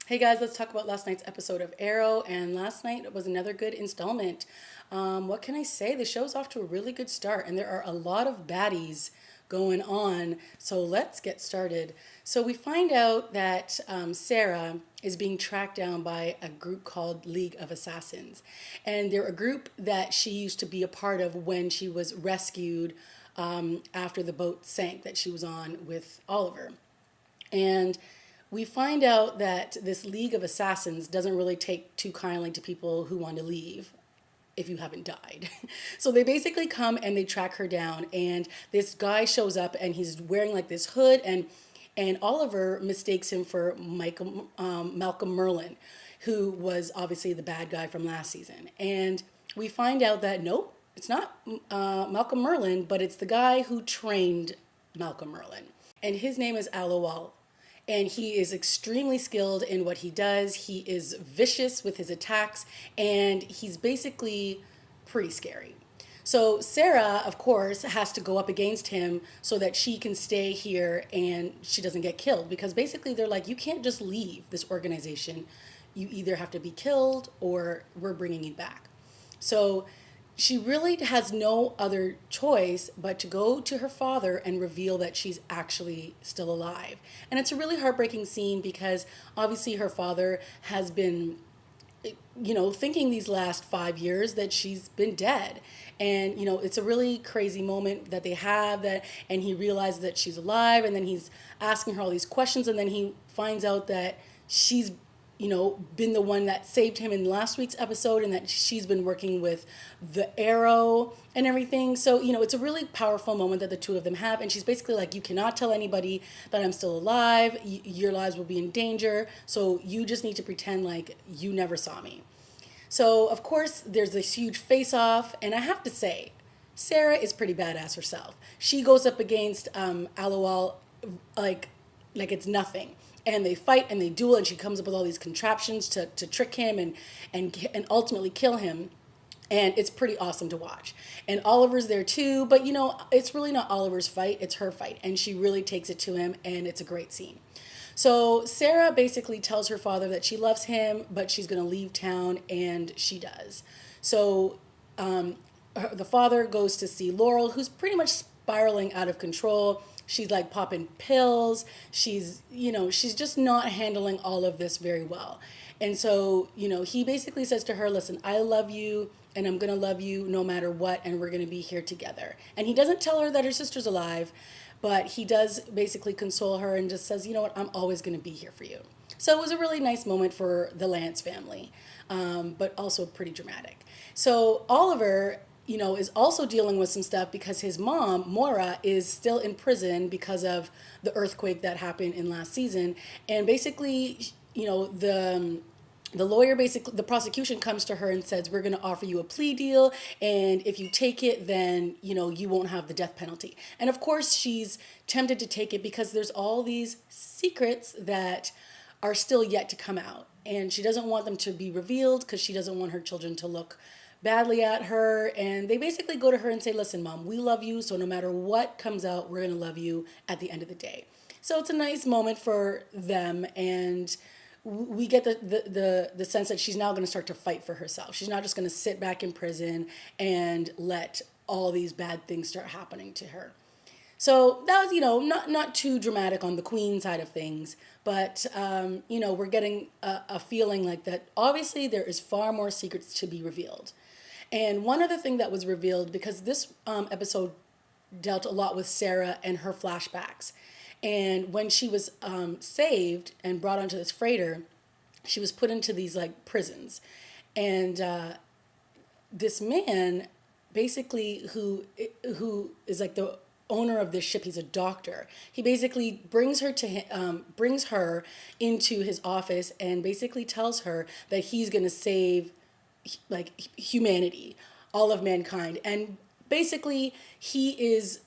Hey guys, let's talk about last night's episode of Arrow. And last night was another good installment. What can I say? The show's off to a really good start, and there are a lot of baddies going on. So let's get started. So we find out that Sarah is being tracked down by a group called League of Assassins. And they're a group that she used to be a part of when she was rescued after the boat sank that she was on with Oliver. And we find out that this League of Assassins doesn't really take too kindly to people who want to leave if you haven't died. So they basically come and they track her down, and this guy shows up and he's wearing like this hood, and Oliver mistakes him for Malcolm Merlin, who was obviously the bad guy from last season. And we find out that nope, it's not Malcolm Merlin, but it's the guy who trained Malcolm Merlin. And his name is Alawal, and he is extremely skilled in what he does. He is vicious with his attacks, and he's basically pretty scary. So Sarah, of course, has to go up against him so that she can stay here and she doesn't get killed, because basically they're like, you can't just leave this organization. You either have to be killed or we're bringing you back. So she really has no other choice but to go to her father and reveal that she's actually still alive. And it's a really heartbreaking scene because obviously her father has been, thinking these last 5 years that she's been dead. And, it's a really crazy moment that they have that, and he realizes that she's alive, and then he's asking her all these questions, and then he finds out that she's been the one that saved him in last week's episode, and that she's been working with the Arrow and everything. So, it's a really powerful moment that the two of them have. And she's basically like, you cannot tell anybody that I'm still alive. Your lives will be in danger. So you just need to pretend like you never saw me. So, of course, there's this huge face off. And I have to say, Sarah is pretty badass herself. She goes up against Alawal like it's nothing, and they fight and they duel, and she comes up with all these contraptions to trick him and ultimately kill him. And it's pretty awesome to watch. And Oliver's there too, but it's really not Oliver's fight, it's her fight, and she really takes it to him, and it's a great scene. So Sarah basically tells her father that she loves him, but she's going to leave town, and she does. So the father goes to see Laurel, who's pretty much spiraling out of control. She's like popping pills. She's just not handling all of this very well. And so, he basically says to her, listen, I love you, and I'm going to love you no matter what, and we're going to be here together. And he doesn't tell her that her sister's alive, but he does basically console her and just says, you know what, I'm always going to be here for you. So it was a really nice moment for the Lance family, but also pretty dramatic. So Oliver, is also dealing with some stuff because his mom, Moira, is still in prison because of the earthquake that happened in last season. And basically, the lawyer, basically, the prosecution comes to her and says, we're going to offer you a plea deal. And if you take it, then, you won't have the death penalty. And of course, she's tempted to take it because there's all these secrets that are still yet to come out. And she doesn't want them to be revealed because she doesn't want her children to look badly at her. And they basically go to her and say, listen, Mom, we love you. So no matter what comes out, we're going to love you at the end of the day. So it's a nice moment for them. And we get the sense that she's now going to start to fight for herself. She's not just going to sit back in prison and let all these bad things start happening to her. So that was, not too dramatic on the Queen side of things, but, we're getting a feeling like that. Obviously, there is far more secrets to be revealed. And one other thing that was revealed, because this episode dealt a lot with Sarah and her flashbacks. And when she was saved and brought onto this freighter, she was put into these like prisons. And this man, basically, who is like the owner of this ship, he's a doctor. He basically brings her into his office and basically tells her that he's going to save like humanity, all of mankind. And basically he is,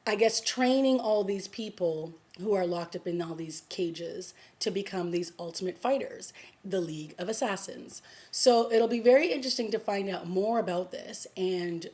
I guess, training all these people who are locked up in all these cages to become these ultimate fighters, the League of Assassins. So it'll be very interesting to find out more about this and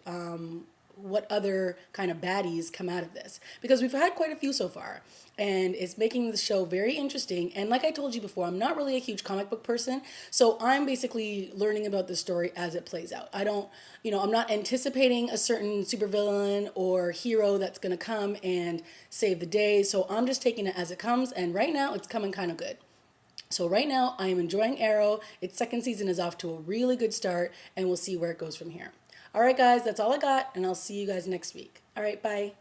what other kind of baddies come out of this, because we've had quite a few so far, and it's making the show very interesting. And like I told you before, I'm not really a huge comic book person, so I'm basically learning about the story as it plays out. I don't, I'm not anticipating a certain supervillain or hero that's going to come and save the day, so I'm just taking it as it comes, and right now it's coming kind of good. So right now I am enjoying Arrow. Its second season is off to a really good start, and we'll see where it goes from here. All right, guys, that's all I got, and I'll see you guys next week. All right, bye.